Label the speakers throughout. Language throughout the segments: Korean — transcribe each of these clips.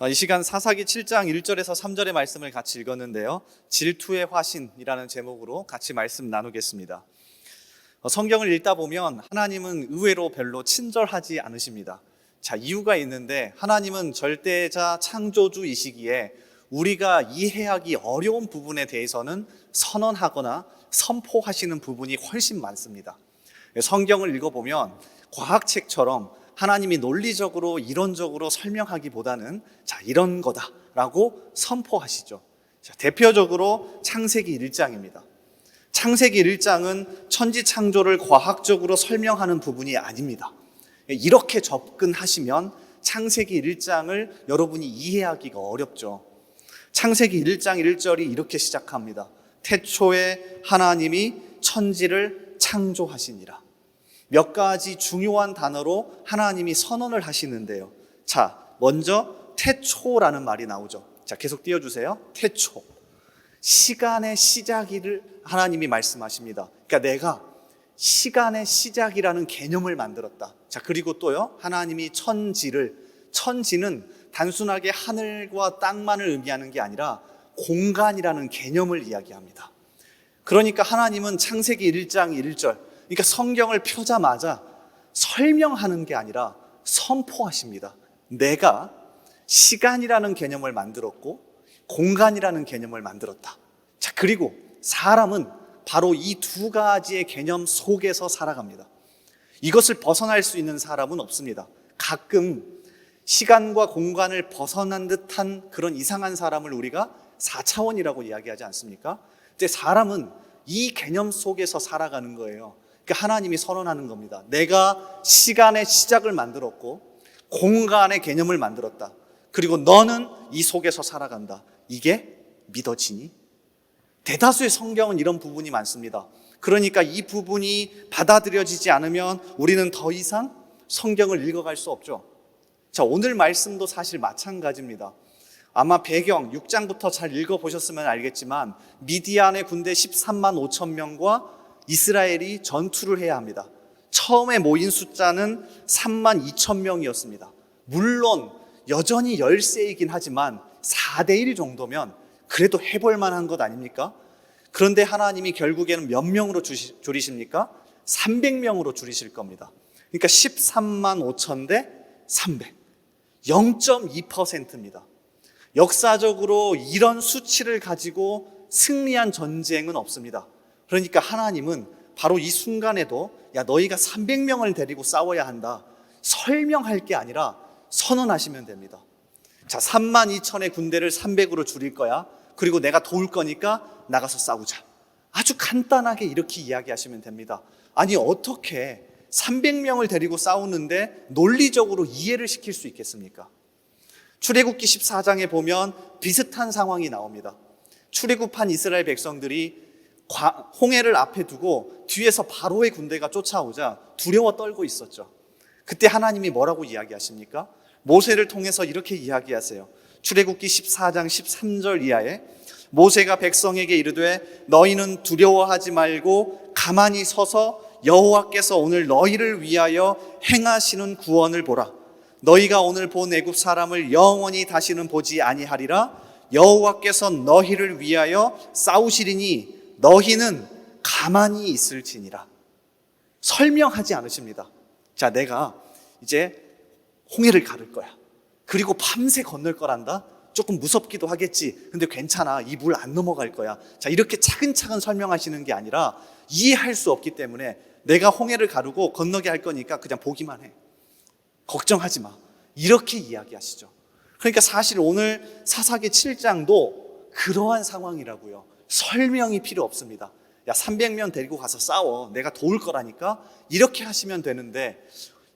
Speaker 1: 이 시간 사사기 7장 1절에서 3절의 말씀을 같이 읽었는데요. 질투의 화신이라는 제목으로 같이 말씀 나누겠습니다. 성경을 읽다 보면 하나님은 의외로 별로 친절하지 않으십니다. 이유가 있는데 하나님은 절대자 창조주이시기에 우리가 이해하기 어려운 부분에 대해서는 선언하거나 선포하시는 부분이 훨씬 많습니다. 성경을 읽어보면 과학책처럼 하나님이 논리적으로 이론적으로 설명하기보다는 이런 거다라고 선포하시죠. 대표적으로 창세기 1장입니다. 창세기 1장은 천지 창조를 과학적으로 설명하는 부분이 아닙니다. 이렇게 접근하시면 창세기 1장을 여러분이 이해하기가 어렵죠. 창세기 1장 1절이 이렇게 시작합니다. 태초에 하나님이 천지를 창조하시니라. 몇 가지 중요한 단어로 하나님이 선언을 하시는데요. 먼저 태초라는 말이 나오죠. 계속 띄워주세요. 태초. 시간의 시작을 하나님이 말씀하십니다. 그러니까 내가 시간의 시작이라는 개념을 만들었다. 그리고 또요, 하나님이 천지는 단순하게 하늘과 땅만을 의미하는 게 아니라 공간이라는 개념을 이야기합니다. 그러니까 하나님은 창세기 1장 1절, 그러니까 성경을 펴자마자 설명하는 게 아니라 선포하십니다. 내가 시간이라는 개념을 만들었고 공간이라는 개념을 만들었다. 그리고 사람은 바로 이 두 가지의 개념 속에서 살아갑니다. 이것을 벗어날 수 있는 사람은 없습니다. 가끔 시간과 공간을 벗어난 듯한 그런 이상한 사람을 우리가 4차원이라고 이야기하지 않습니까? 근데 사람은 이 개념 속에서 살아가는 거예요. 그러니까 하나님이 선언하는 겁니다. 내가 시간의 시작을 만들었고 공간의 개념을 만들었다. 그리고 너는 이 속에서 살아간다. 이게 믿어지니? 대다수의 성경은 이런 부분이 많습니다. 그러니까 이 부분이 받아들여지지 않으면 우리는 더 이상 성경을 읽어갈 수 없죠. 오늘 말씀도 사실 마찬가지입니다. 아마 배경 6장부터 잘 읽어보셨으면 알겠지만 미디안의 군대 13만 5천 명과 이스라엘이 전투를 해야 합니다. 처음에 모인 숫자는 3만 2천 명이었습니다. 물론 여전히 열세이긴 하지만 4대 1 정도면 그래도 해볼 만한 것 아닙니까? 그런데 하나님이 결국에는 몇 명으로 줄이십니까? 300명으로 줄이실 겁니다. 그러니까 13만 5천 대 300, 0.2%입니다. 역사적으로 이런 수치를 가지고 승리한 전쟁은 없습니다. 그러니까 하나님은 바로 이 순간에도 너희가 300명을 데리고 싸워야 한다. 설명할 게 아니라 선언하시면 됩니다. 3만 2천의 군대를 300으로 줄일 거야. 그리고 내가 도울 거니까 나가서 싸우자. 아주 간단하게 이렇게 이야기하시면 됩니다. 아니 어떻게 300명을 데리고 싸우는데 논리적으로 이해를 시킬 수 있겠습니까? 출애굽기 14장에 보면 비슷한 상황이 나옵니다. 출애굽한 이스라엘 백성들이 홍해를 앞에 두고 뒤에서 바로의 군대가 쫓아오자 두려워 떨고 있었죠. 그때 하나님이 뭐라고 이야기하십니까? 모세를 통해서 이렇게 이야기하세요. 출애굽기 14장 13절 이하에 모세가 백성에게 이르되 너희는 두려워하지 말고 가만히 서서 여호와께서 오늘 너희를 위하여 행하시는 구원을 보라. 너희가 오늘 본 애굽 사람을 영원히 다시는 보지 아니하리라. 여호와께서 너희를 위하여 싸우시리니 너희는 가만히 있을지니라. 설명하지 않으십니다. 내가 이제 홍해를 가를 거야. 그리고 밤새 건널 거란다. 조금 무섭기도 하겠지. 근데 괜찮아. 이 물 안 넘어갈 거야. 이렇게 차근차근 설명하시는 게 아니라 이해할 수 없기 때문에 내가 홍해를 가르고 건너게 할 거니까 그냥 보기만 해. 걱정하지 마. 이렇게 이야기하시죠. 그러니까 사실 오늘 사사기 7장도 그러한 상황이라고요. 설명이 필요 없습니다. 300명 데리고 가서 싸워. 내가 도울 거라니까. 이렇게 하시면 되는데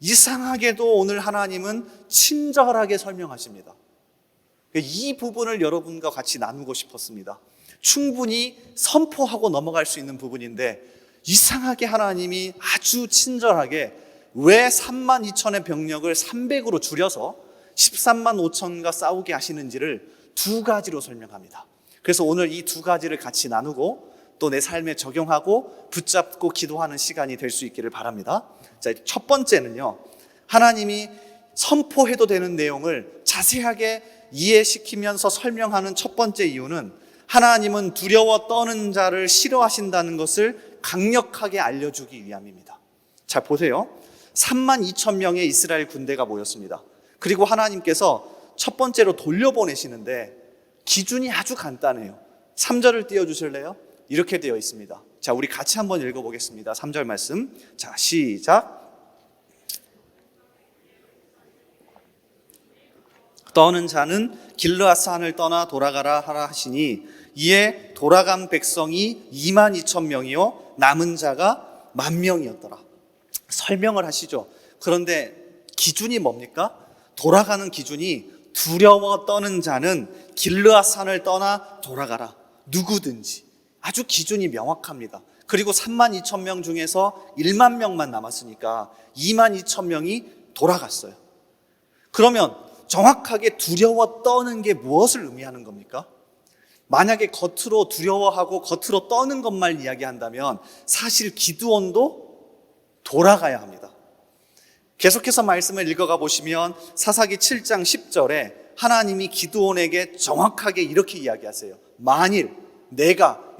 Speaker 1: 이상하게도 오늘 하나님은 친절하게 설명하십니다. 이 부분을 여러분과 같이 나누고 싶었습니다. 충분히 선포하고 넘어갈 수 있는 부분인데 이상하게 하나님이 아주 친절하게 왜 3만 2천의 병력을 300으로 줄여서 13만 5천과 싸우게 하시는지를 두 가지로 설명합니다. 그래서 오늘 이 두 가지를 같이 나누고 또 내 삶에 적용하고 붙잡고 기도하는 시간이 될 수 있기를 바랍니다. 첫 번째는요, 하나님이 선포해도 되는 내용을 자세하게 이해시키면서 설명하는 첫 번째 이유는 하나님은 두려워 떠는 자를 싫어하신다는 것을 강력하게 알려주기 위함입니다. 자, 보세요. 3만 2천 명의 이스라엘 군대가 모였습니다. 그리고 하나님께서 첫 번째로 돌려보내시는데 기준이 아주 간단해요. 3절을 띄워주실래요? 이렇게 되어 있습니다. 자, 우리 같이 한번 읽어보겠습니다. 3절 말씀. 자, 시작. 떠는 자는 길르앗 산을 떠나 돌아가라 하라 하시니 이에 돌아간 백성이 2만 2천 명이요 남은 자가 1만 명이었더라. 설명을 하시죠. 그런데 기준이 뭡니까? 돌아가는 기준이 두려워 떠는 자는 길르앗 산을 떠나 돌아가라. 누구든지. 아주 기준이 명확합니다. 그리고 3만 2천 명 중에서 1만 명만 남았으니까 2만 2천 명이 돌아갔어요. 그러면 정확하게 두려워 떠는 게 무엇을 의미하는 겁니까? 만약에 겉으로 두려워하고 겉으로 떠는 것만 이야기한다면 사실 기드온도 돌아가야 합니다. 계속해서 말씀을 읽어가 보시면 사사기 7장 10절에 하나님이 기드온에게 정확하게 이렇게 이야기하세요. 만일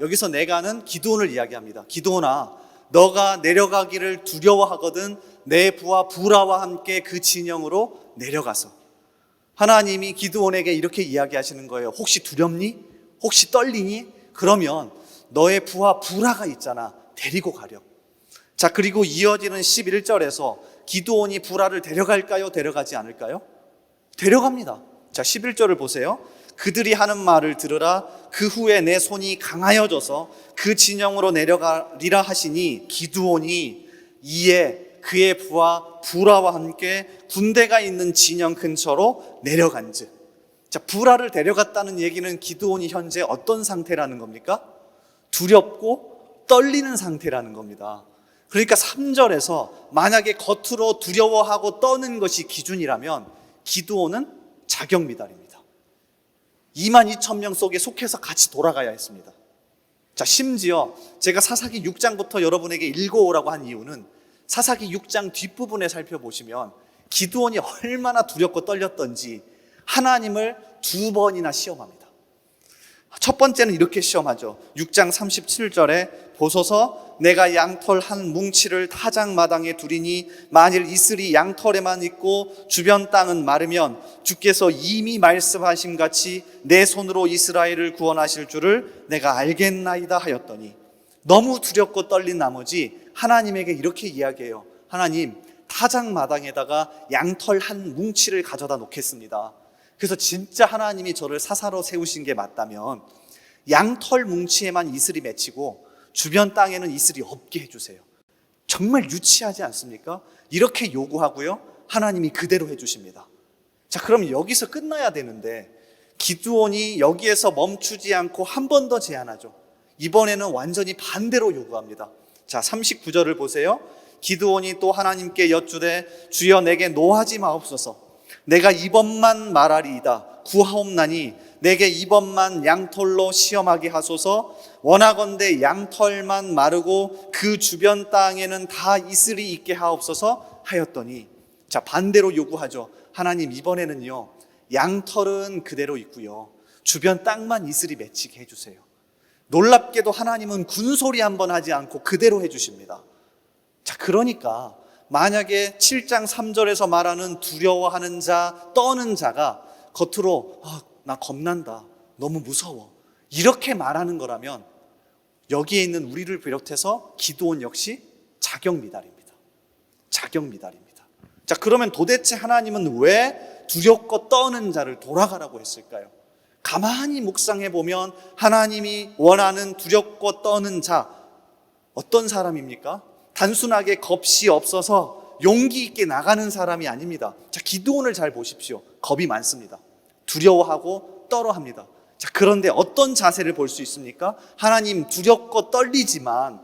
Speaker 1: 여기서 내가는 기드온을 이야기합니다. 기드온아, 너가 내려가기를 두려워하거든 내 부하 부라와 함께 그 진영으로 내려가서. 하나님이 기드온에게 이렇게 이야기하시는 거예요. 혹시 두렵니? 혹시 떨리니? 그러면 너의 부하 부라가 있잖아. 데리고 가렴. 자, 그리고 이어지는 11절에서 기드온이 부라를 데려갈까요? 데려가지 않을까요? 데려갑니다. 자, 11절을 보세요. 그들이 하는 말을 들으라. 그 후에 내 손이 강하여져서 그 진영으로 내려가리라 하시니 기드온이 이에 그의 부하 부라와 함께 군대가 있는 진영 근처로 내려간즉. 자, 부라를 데려갔다는 얘기는 기드온이 현재 어떤 상태라는 겁니까? 두렵고 떨리는 상태라는 겁니다. 그러니까 3절에서 만약에 겉으로 두려워하고 떠는 것이 기준이라면 기드온은 자격 미달입니다. 2만 2천 명 속에 속해서 같이 돌아가야 했습니다. 자, 심지어 제가 사사기 6장부터 여러분에게 읽어오라고 한 이유는 사사기 6장 뒷부분에 살펴보시면 기드온이 얼마나 두렵고 떨렸던지 하나님을 2번이나 시험합니다. 첫 번째는 이렇게 시험하죠. 6장 37절에 보소서 내가 양털 한 뭉치를 타작마당에 두리니 만일 이슬이 양털에만 있고 주변 땅은 마르면 주께서 이미 말씀하신 같이 내 손으로 이스라엘을 구원하실 줄을 내가 알겠나이다 하였더니 너무 두렵고 떨린 나머지 하나님에게 이렇게 이야기해요. 하나님, 타작마당에다가 양털 한 뭉치를 가져다 놓겠습니다. 그래서 진짜 하나님이 저를 사사로 세우신 게 맞다면 양털 뭉치에만 이슬이 맺히고 주변 땅에는 이슬이 없게 해주세요. 정말 유치하지 않습니까? 이렇게 요구하고요, 하나님이 그대로 해주십니다. 자, 그럼 여기서 끝나야 되는데 기드온이 여기에서 멈추지 않고 한 번 더 제안하죠. 이번에는 완전히 반대로 요구합니다. 자, 39절을 보세요. 기드온이 또 하나님께 여쭈되 주여 내게 노하지 마옵소서. 내가 이번만 말하리이다. 구하옵나니 내게 이번만 양털로 시험하게 하소서. 원하건대 양털만 마르고 그 주변 땅에는 다 이슬이 있게 하옵소서 하였더니, 자, 반대로 요구하죠. 하나님, 이번에는요 양털은 그대로 있고요 주변 땅만 이슬이 맺히게 해주세요. 놀랍게도 하나님은 군소리 한번 하지 않고 그대로 해주십니다. 자, 그러니까 만약에 7장 3절에서 말하는 두려워하는 자, 떠는 자가 겉으로 나 겁난다, 너무 무서워, 이렇게 말하는 거라면 여기에 있는 우리를 비롯해서 기드온 역시 자격 미달입니다. 자격 미달입니다. 자, 그러면 도대체 하나님은 왜 두렵고 떠는 자를 돌아가라고 했을까요? 가만히 묵상해 보면 하나님이 원하는 두렵고 떠는 자, 어떤 사람입니까? 단순하게 겁이 없어서 용기 있게 나가는 사람이 아닙니다. 자, 기드온을 잘 보십시오. 겁이 많습니다. 두려워하고 떨어합니다. 자, 그런데 어떤 자세를 볼 수 있습니까? 하나님, 두렵고 떨리지만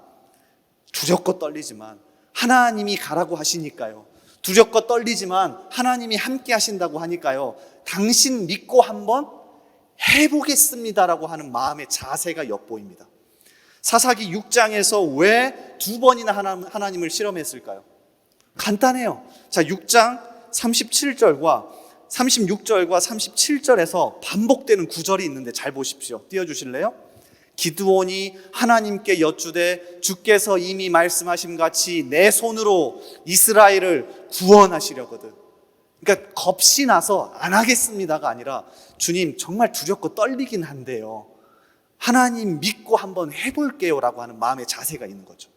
Speaker 1: 하나님이 가라고 하시니까요. 두렵고 떨리지만 하나님이 함께 하신다고 하니까요. 당신 믿고 한번 해보겠습니다라고 하는 마음의 자세가 엿보입니다. 사사기 6장에서 왜 2번이나 하나님을 실험했을까요? 간단해요. 자, 6장 37절과 36절과 37절에서 반복되는 구절이 있는데 잘 보십시오. 띄워주실래요? 기드온이 하나님께 여쭈되 주께서 이미 말씀하신 같이 내 손으로 이스라엘을 구원하시려거든. 그러니까 겁이 나서 안 하겠습니다가 아니라 주님 정말 두렵고 떨리긴 한데요, 하나님 믿고 한번 해볼게요 라고 하는 마음의 자세가 있는 거죠.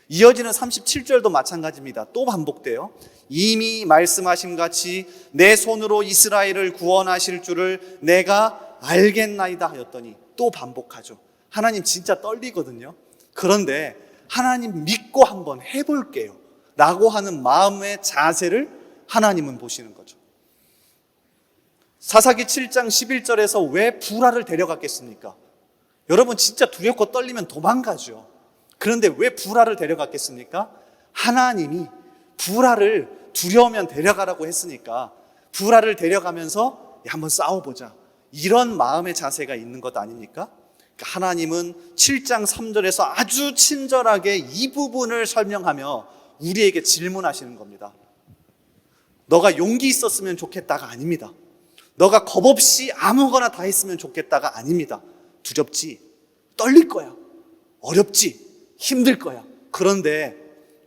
Speaker 1: 이어지는 37절도 마찬가지입니다. 또 반복돼요. 이미 말씀하신 같이 내 손으로 이스라엘을 구원하실 줄을 내가 알겠나이다 하였더니 또 반복하죠. 하나님 진짜 떨리거든요. 그런데 하나님 믿고 한번 해볼게요 라고 하는 마음의 자세를 하나님은 보시는 거죠. 사사기 7장 11절에서 왜 부라를 데려갔겠습니까? 여러분 진짜 두렵고 떨리면 도망가죠. 그런데 왜 부라를 데려갔겠습니까? 하나님이 부라를 두려우면 데려가라고 했으니까 부라를 데려가면서 한번 싸워보자, 이런 마음의 자세가 있는 것 아닙니까? 그러니까 하나님은 7장 3절에서 아주 친절하게 이 부분을 설명하며 우리에게 질문하시는 겁니다. 너가 용기 있었으면 좋겠다가 아닙니다. 너가 겁 없이 아무거나 다 했으면 좋겠다가 아닙니다. 두렵지, 떨릴 거야, 어렵지, 힘들 거야. 그런데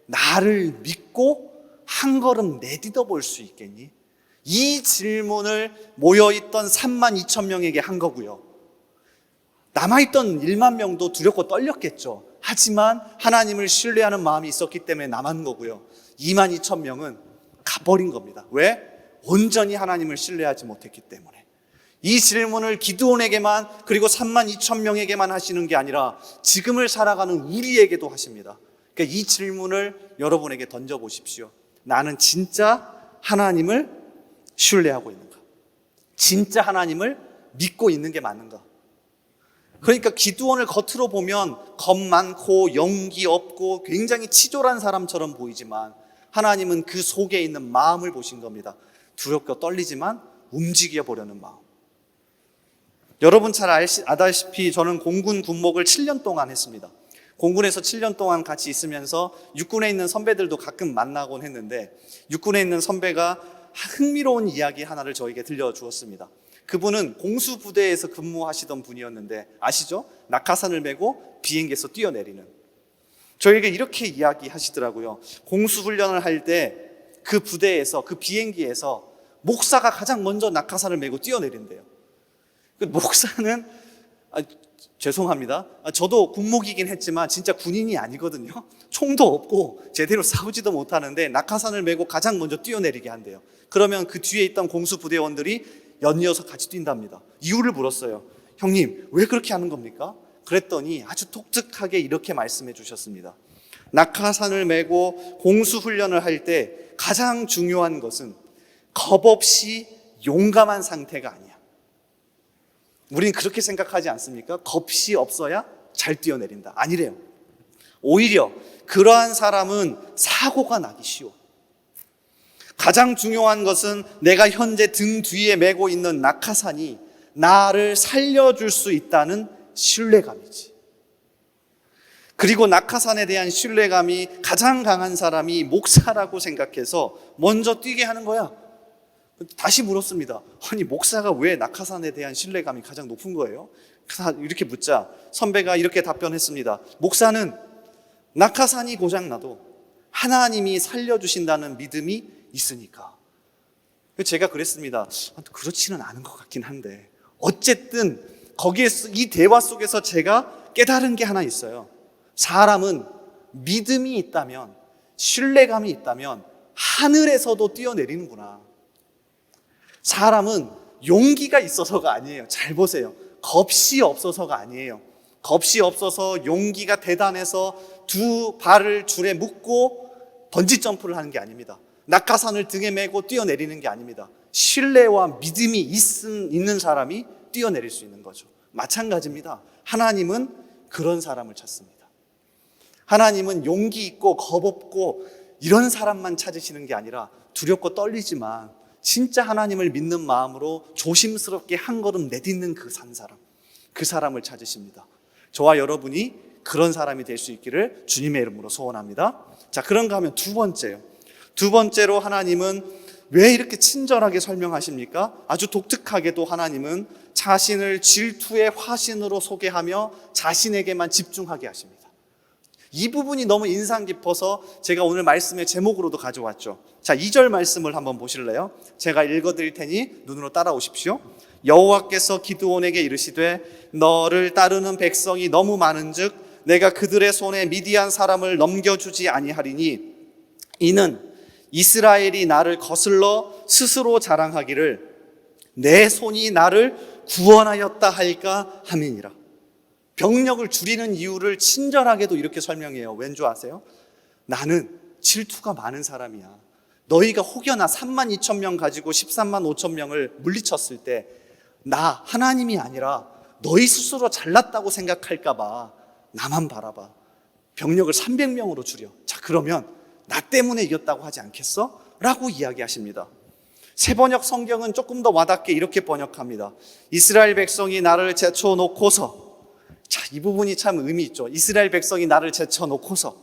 Speaker 1: 나를 믿고 한 걸음 내딛어 볼 수 있겠니? 이 질문을 모여있던 32,000명에게 한 거고요. 남아있던 1만 명도 두렵고 떨렸겠죠. 하지만 하나님을 신뢰하는 마음이 있었기 때문에 남은 거고요. 22,000명은 가버린 겁니다. 왜? 온전히 하나님을 신뢰하지 못했기 때문에. 이 질문을 기드온에게만 그리고 32,000명에게만 하시는 게 아니라 지금을 살아가는 우리에게도 하십니다. 그러니까 이 질문을 여러분에게 던져보십시오. 나는 진짜 하나님을 신뢰하고 있는가? 진짜 하나님을 믿고 있는 게 맞는가? 그러니까 기드온을 겉으로 보면 겁 많고 용기 없고 굉장히 치졸한 사람처럼 보이지만 하나님은 그 속에 있는 마음을 보신 겁니다. 두렵고 떨리지만 움직여 보려는 마음. 여러분 잘 아다시피 저는 공군 군목을 7년 동안 했습니다. 공군에서 7년 동안 같이 있으면서 육군에 있는 선배들도 가끔 만나곤 했는데, 육군에 있는 선배가 흥미로운 이야기 하나를 저에게 들려주었습니다. 그분은 공수부대에서 근무하시던 분이었는데 아시죠? 낙하산을 메고 비행기에서 뛰어내리는. 저에게 이렇게 이야기하시더라고요. 공수훈련을 할 때 그 부대에서, 그 비행기에서 목사가 가장 먼저 낙하산을 메고 뛰어내린대요. 그 목사는 죄송합니다. 저도 군목이긴 했지만 진짜 군인이 아니거든요. 총도 없고 제대로 싸우지도 못하는데 낙하산을 메고 가장 먼저 뛰어내리게 한대요. 그러면 그 뒤에 있던 공수부대원들이 연이어서 같이 뛴답니다. 이유를 물었어요. 형님, 왜 그렇게 하는 겁니까? 그랬더니 아주 독특하게 이렇게 말씀해 주셨습니다. 낙하산을 메고 공수훈련을 할 때 가장 중요한 것은 겁 없이 용감한 상태가 아니야. 우린 그렇게 생각하지 않습니까? 겁이 없어야 잘 뛰어내린다. 아니래요. 오히려 그러한 사람은 사고가 나기 쉬워. 가장 중요한 것은 내가 현재 등 뒤에 메고 있는 낙하산이 나를 살려줄 수 있다는 신뢰감이지. 그리고 낙하산에 대한 신뢰감이 가장 강한 사람이 목사라고 생각해서 먼저 뛰게 하는 거야. 다시 물었습니다. 아니, 목사가 왜 낙하산에 대한 신뢰감이 가장 높은 거예요? 이렇게 묻자 선배가 이렇게 답변했습니다. 목사는 낙하산이 고장나도 하나님이 살려주신다는 믿음이 있으니까. 제가 그랬습니다. 그렇지는 않은 것 같긴 한데 어쨌든 거기에 이 대화 속에서 제가 깨달은 게 하나 있어요. 사람은 믿음이 있다면, 신뢰감이 있다면 하늘에서도 뛰어내리는구나. 사람은 용기가 있어서가 아니에요. 잘 보세요. 겁이 없어서가 아니에요. 겁이 없어서 용기가 대단해서 두 발을 줄에 묶고 번지 점프를 하는 게 아닙니다. 낙하산을 등에 메고 뛰어내리는 게 아닙니다. 신뢰와 믿음이 있는 사람이 뛰어내릴 수 있는 거죠. 마찬가지입니다. 하나님은 그런 사람을 찾습니다. 하나님은 용기 있고 겁 없고 이런 사람만 찾으시는 게 아니라 두렵고 떨리지만 진짜 하나님을 믿는 마음으로 조심스럽게 한 걸음 내딛는 그 사람, 그 사람을 찾으십니다. 저와 여러분이 그런 사람이 될 수 있기를 주님의 이름으로 소원합니다. 자, 그런가 하면 두 번째로 하나님은 왜 이렇게 친절하게 설명하십니까? 아주 독특하게도 하나님은 자신을 질투의 화신으로 소개하며 자신에게만 집중하게 하십니다. 이 부분이 너무 인상 깊어서 제가 오늘 말씀의 제목으로도 가져왔죠. 자, 2절 말씀을 한번 보실래요? 제가 읽어드릴 테니 눈으로 따라오십시오. 여호와께서 기드온에게 이르시되 너를 따르는 백성이 너무 많은즉 내가 그들의 손에 미디안 사람을 넘겨주지 아니하리니 이는 이스라엘이 나를 거슬러 스스로 자랑하기를 내 손이 나를 구원하였다 할까 함이니라. 병력을 줄이는 이유를 친절하게도 이렇게 설명해요. 왠 줄 아세요? 나는 질투가 많은 사람이야. 너희가 혹여나 3만 2천 명 가지고 13만 5천 명을 물리쳤을 때 나 하나님이 아니라 너희 스스로 잘났다고 생각할까 봐 나만 바라봐. 병력을 300명으로 줄여. 자, 그러면 나 때문에 이겼다고 하지 않겠어? 라고 이야기하십니다. 세번역 성경은 조금 더 와닿게 이렇게 번역합니다. 이스라엘 백성이 나를 제쳐놓고서, 자, 이 부분이 참 의미 있죠. 이스라엘 백성이 나를 제쳐놓고서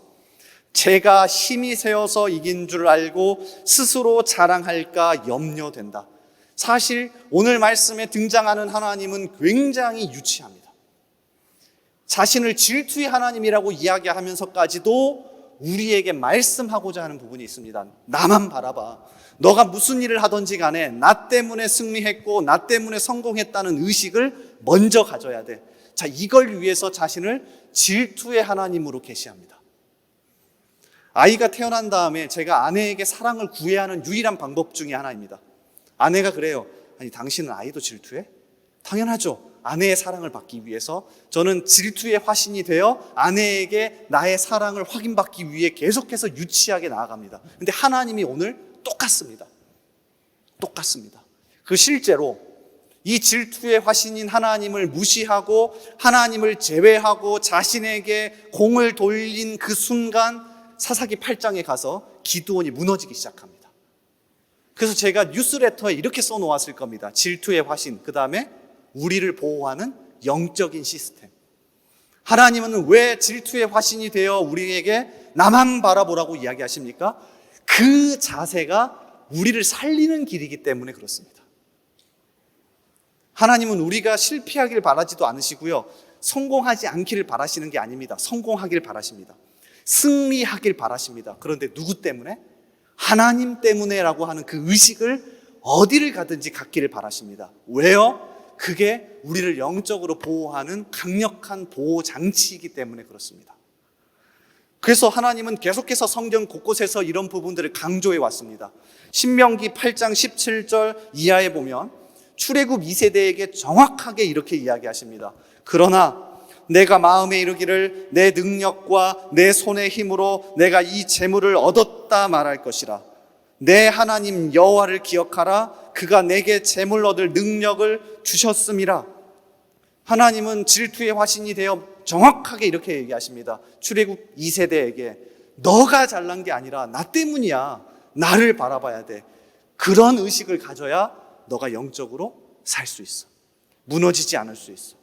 Speaker 1: 제가 힘이 세어서 이긴 줄 알고 스스로 자랑할까 염려된다. 사실 오늘 말씀에 등장하는 하나님은 굉장히 유치합니다. 자신을 질투의 하나님이라고 이야기하면서까지도 우리에게 말씀하고자 하는 부분이 있습니다. 나만 바라봐. 너가 무슨 일을 하든지 간에 나 때문에 승리했고 나 때문에 성공했다는 의식을 먼저 가져야 돼. 자, 이걸 위해서 자신을 질투의 하나님으로 계시합니다. 아이가 태어난 다음에 제가 아내에게 사랑을 구해야 하는 유일한 방법 중에 하나입니다. 아내가 그래요. 아니, 당신은 아이도 질투해? 당연하죠. 아내의 사랑을 받기 위해서 저는 질투의 화신이 되어 아내에게 나의 사랑을 확인받기 위해 계속해서 유치하게 나아갑니다. 근데 하나님이 오늘 똑같습니다. 그 실제로 이 질투의 화신인 하나님을 무시하고 하나님을 제외하고 자신에게 공을 돌린 그 순간 사사기 8장에 가서 기드온이 무너지기 시작합니다. 그래서 제가 뉴스레터에 이렇게 써놓았을 겁니다. 질투의 화신, 그 다음에 우리를 보호하는 영적인 시스템. 하나님은 왜 질투의 화신이 되어 우리에게 나만 바라보라고 이야기하십니까? 그 자세가 우리를 살리는 길이기 때문에 그렇습니다. 하나님은 우리가 실패하길 바라지도 않으시고요, 성공하지 않기를 바라시는 게 아닙니다. 성공하길 바라십니다. 승리하길 바라십니다. 그런데 누구 때문에? 하나님 때문에라고 하는 그 의식을 어디를 가든지 갖기를 바라십니다. 왜요? 그게 우리를 영적으로 보호하는 강력한 보호 장치이기 때문에 그렇습니다. 그래서 하나님은 계속해서 성경 곳곳에서 이런 부분들을 강조해 왔습니다. 신명기 8장 17절 이하에 보면 출애굽 2세대에게 정확하게 이렇게 이야기하십니다. 그러나 내가 마음에 이르기를 내 능력과 내 손의 힘으로 내가 이 재물을 얻었다 말할 것이라. 내 하나님 여호와를 기억하라. 그가 내게 재물 얻을 능력을 주셨음이라. 하나님은 질투의 화신이 되어 정확하게 이렇게 얘기하십니다. 출애굽 2세대에게 너가 잘난 게 아니라 나 때문이야. 나를 바라봐야 돼. 그런 의식을 가져야 너가 영적으로 살 수 있어. 무너지지 않을 수 있어.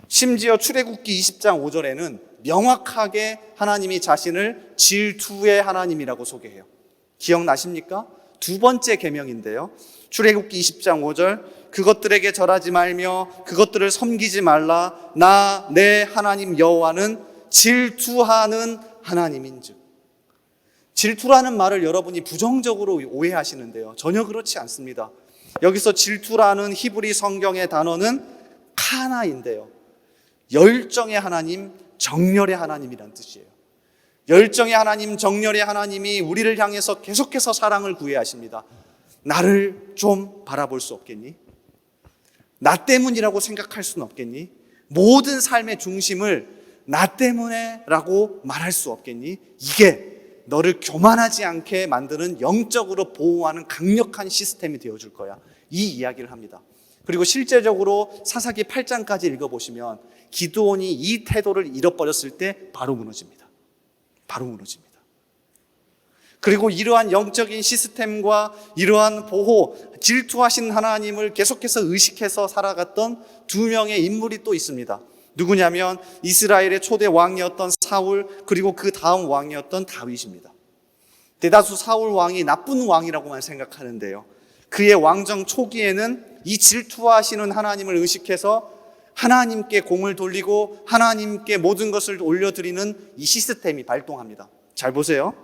Speaker 1: 심지어 출애굽기 20장 5절에는 명확하게 하나님이 자신을 질투의 하나님이라고 소개해요. 기억나십니까? 두 번째 계명인데요. 출애굽기 20장 5절, 그것들에게 절하지 말며 그것들을 섬기지 말라. 나 내 하나님 여호와는 질투하는 하나님인즉. 질투라는 말을 여러분이 부정적으로 오해하시는데요, 전혀 그렇지 않습니다. 여기서 질투라는 히브리 성경의 단어는 카나인데요, 열정의 하나님, 정열의 하나님이란 뜻이에요. 열정의 하나님, 정열의 하나님이 우리를 향해서 계속해서 사랑을 구해하십니다. 나를 좀 바라볼 수 없겠니? 나 때문이라고 생각할 수는 없겠니? 모든 삶의 중심을 나 때문에 라고 말할 수 없겠니? 이게 너를 교만하지 않게 만드는 영적으로 보호하는 강력한 시스템이 되어줄 거야. 이 이야기를 합니다. 그리고 실제적으로 사사기 8장까지 읽어보시면 기드온이 이 태도를 잃어버렸을 때 바로 무너집니다. 그리고 이러한 영적인 시스템과 이러한 보호, 질투하신 하나님을 계속해서 의식해서 살아갔던 두 명의 인물이 또 있습니다. 누구냐면 이스라엘의 초대 왕이었던 사울, 그리고 그 다음 왕이었던 다윗입니다. 대다수 사울 왕이 나쁜 왕이라고만 생각하는데요. 그의 왕정 초기에는 이 질투하시는 하나님을 의식해서 하나님께 공을 돌리고 하나님께 모든 것을 올려드리는 이 시스템이 발동합니다. 잘 보세요.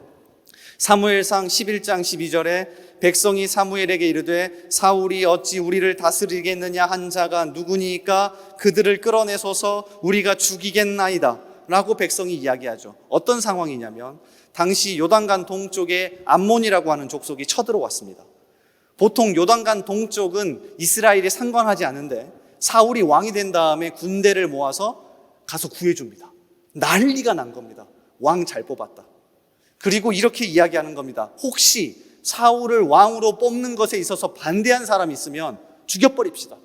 Speaker 1: 사무엘상 11장 12절에 백성이 사무엘에게 이르되 사울이 어찌 우리를 다스리겠느냐 한 자가 누구니까 그들을 끌어내소서 우리가 죽이겠나이다 라고 백성이 이야기하죠. 어떤 상황이냐면 당시 요단강 동쪽에 암몬이라고 하는 족속이 쳐들어왔습니다. 보통 요단강 동쪽은 이스라엘이 상관하지 않은데 사울이 왕이 된 다음에 군대를 모아서 가서 구해줍니다. 난리가 난 겁니다. 왕 잘 뽑았다. 그리고 이렇게 이야기하는 겁니다. 혹시 사울을 왕으로 뽑는 것에 있어서 반대한 사람이 있으면 죽여버립시다.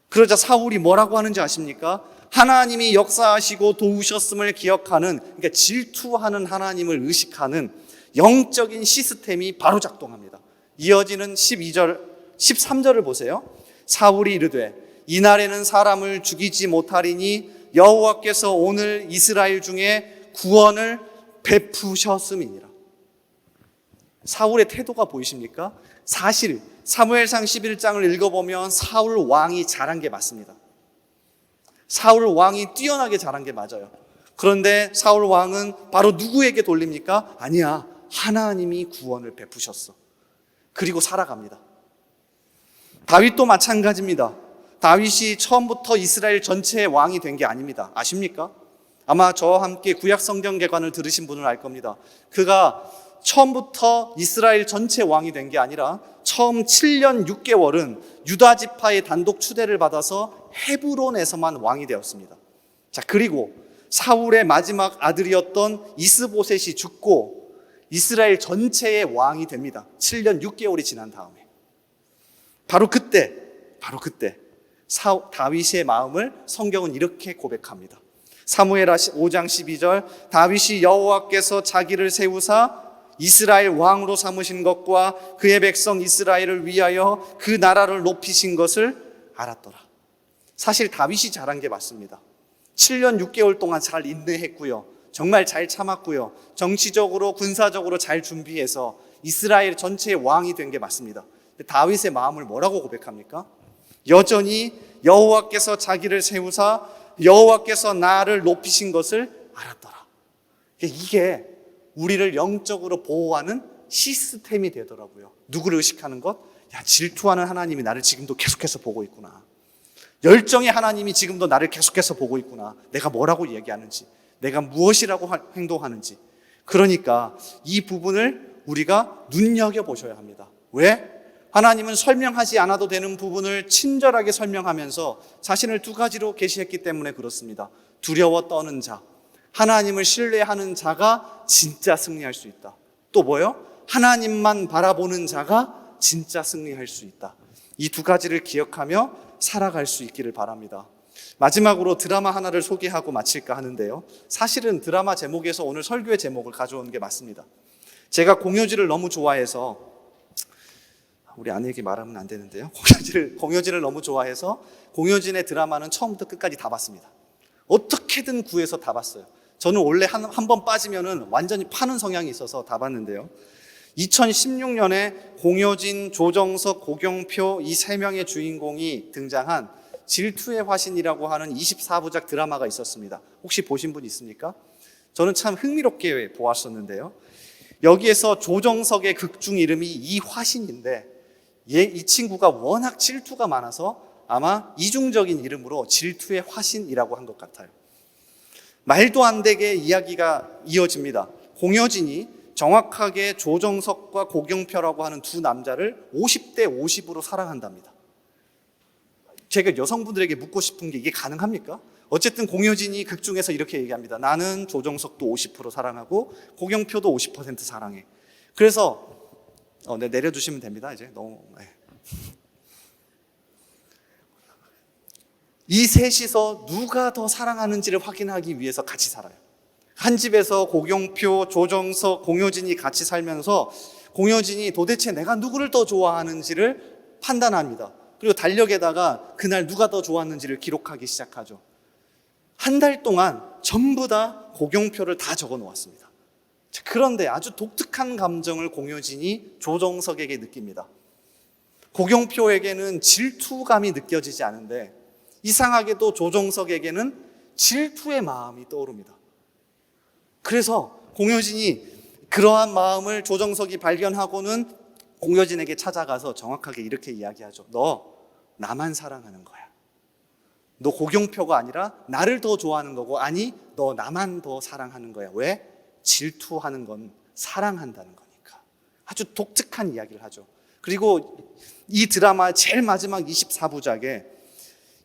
Speaker 1: 그러자 사울이 뭐라고 하는지 아십니까? 하나님이 역사하시고 도우셨음을 기억하는, 그러니까 질투하는 하나님을 의식하는 영적인 시스템이 바로 작동합니다. 이어지는 12절, 13절을 보세요. 사울이 이르되 이날에는 사람을 죽이지 못하리니 여호와께서 오늘 이스라엘 중에 구원을 베푸셨음이니라. 사울의 태도가 보이십니까? 사실 사무엘상 11장을 읽어보면 사울 왕이 잘한 게 맞습니다. 사울 왕이 뛰어나게 잘한 게 맞아요. 그런데 사울 왕은 바로 누구에게 돌립니까? 아니야, 하나님이 구원을 베푸셨어. 그리고 살아갑니다. 다윗도 마찬가지입니다. 다윗이 처음부터 이스라엘 전체의 왕이 된 게 아닙니다. 아십니까? 아마 저와 함께 구약 성경 개관을 들으신 분은 알 겁니다. 그가 처음부터 이스라엘 전체 왕이 된 게 아니라 처음 7년 6개월은 유다 지파의 단독 추대를 받아서 헤브론에서만 왕이 되었습니다. 자, 그리고 사울의 마지막 아들이었던 이스보셋이 죽고 이스라엘 전체의 왕이 됩니다. 7년 6개월이 지난 다음에. 바로 그때 다윗의 마음을 성경은 이렇게 고백합니다. 사무엘하 5장 12절 다윗이 여호와께서 자기를 세우사 이스라엘 왕으로 삼으신 것과 그의 백성 이스라엘을 위하여 그 나라를 높이신 것을 알았더라. 사실 다윗이 잘한 게 맞습니다. 7년 6개월 동안 잘 인내했고요. 정말 잘 참았고요. 정치적으로 군사적으로 잘 준비해서 이스라엘 전체의 왕이 된 게 맞습니다. 다윗의 마음을 뭐라고 고백합니까? 여전히 여호와께서 자기를 세우사 여호와께서 나를 높이신 것을 알았더라. 이게 우리를 영적으로 보호하는 시스템이 되더라고요. 누구를 의식하는 것? 야, 질투하는 하나님이 나를 지금도 계속해서 보고 있구나. 열정의 하나님이 지금도 나를 계속해서 보고 있구나. 내가 뭐라고 얘기하는지, 내가 무엇이라고 행동하는지. 그러니까 이 부분을 우리가 눈여겨보셔야 합니다. 왜? 하나님은 설명하지 않아도 되는 부분을 친절하게 설명하면서 자신을 두 가지로 계시했기 때문에 그렇습니다. 두려워 떠는 자, 하나님을 신뢰하는 자가 진짜 승리할 수 있다. 또 뭐요? 하나님만 바라보는 자가 진짜 승리할 수 있다. 이 두 가지를 기억하며 살아갈 수 있기를 바랍니다. 마지막으로 드라마 하나를 소개하고 마칠까 하는데요. 사실은 드라마 제목에서 오늘 설교의 제목을 가져온 게 맞습니다. 제가 공효진을 너무 좋아해서, 우리 아내에게 말하면 안 되는데요. 공효진을 너무 좋아해서 공효진의 드라마는 처음부터 끝까지 다 봤습니다. 어떻게든 구해서 다 봤어요. 저는 원래 한 번 빠지면은 완전히 파는 성향이 있어서 다 봤는데요. 2016년에 공효진, 조정석, 고경표 이 세 명의 주인공이 등장한 질투의 화신이라고 하는 24부작 드라마가 있었습니다. 혹시 보신 분 있습니까? 저는 참 흥미롭게 보았었는데요. 여기에서 조정석의 극중 이름이 이화신인데 이 친구가 워낙 질투가 많아서 아마 이중적인 이름으로 질투의 화신이라고 한 것 같아요. 말도 안 되게 이야기가 이어집니다. 공효진이 정확하게 조정석과 고경표라고 하는 두 남자를 50대 50으로 사랑한답니다. 제가 여성분들에게 묻고 싶은 게 이게 가능합니까? 어쨌든 공효진이 극중에서 이렇게 얘기합니다. 나는 조정석도 50% 사랑하고 고경표도 50% 사랑해. 그래서 네, 내려주시면 됩니다. 이제 너무 이 셋이서 누가 더 사랑하는지를 확인하기 위해서 같이 살아요. 한 집에서 고경표, 조정석, 공효진이 같이 살면서 공효진이 도대체 내가 누구를 더 좋아하는지를 판단합니다. 그리고 달력에다가 그날 누가 더 좋았는지를 기록하기 시작하죠. 한 달 동안 전부 다 고경표를 다 적어 놓았습니다. 그런데 아주 독특한 감정을 공효진이 조정석에게 느낍니다. 고경표에게는 질투감이 느껴지지 않은데 이상하게도 조정석에게는 질투의 마음이 떠오릅니다. 그래서 공효진이 그러한 마음을 조정석이 발견하고는 공효진에게 찾아가서 정확하게 이렇게 이야기하죠. 너 나만 사랑하는 거야. 너 고경표가 아니라 나를 더 좋아하는 거고, 아니 너 나만 더 사랑하는 거야. 왜? 질투하는 건 사랑한다는 거니까. 아주 독특한 이야기를 하죠. 그리고 이 드라마의 제일 마지막 24부작에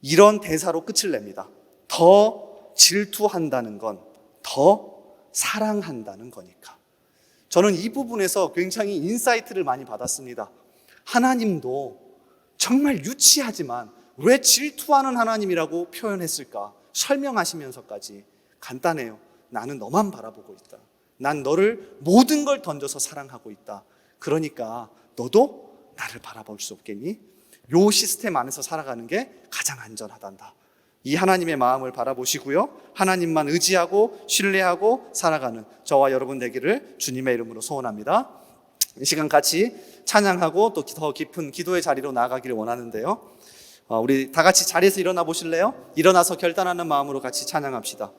Speaker 1: 이런 대사로 끝을 냅니다. 더 질투한다는 건 더 사랑한다는 거니까. 저는 이 부분에서 굉장히 인사이트를 많이 받았습니다. 하나님도 정말 유치하지만 왜 질투하는 하나님이라고 표현했을까? 설명하시면서까지 간단해요. 나는 너만 바라보고 있다. 난 너를 모든 걸 던져서 사랑하고 있다. 그러니까 너도 나를 바라볼 수 없겠니? 요 시스템 안에서 살아가는 게 가장 안전하단다. 이 하나님의 마음을 바라보시고요, 하나님만 의지하고 신뢰하고 살아가는 저와 여러분 되기를 주님의 이름으로 소원합니다. 이 시간 같이 찬양하고 또 더 깊은 기도의 자리로 나아가기를 원하는데요, 우리 다 같이 자리에서 일어나 보실래요? 일어나서 결단하는 마음으로 같이 찬양합시다.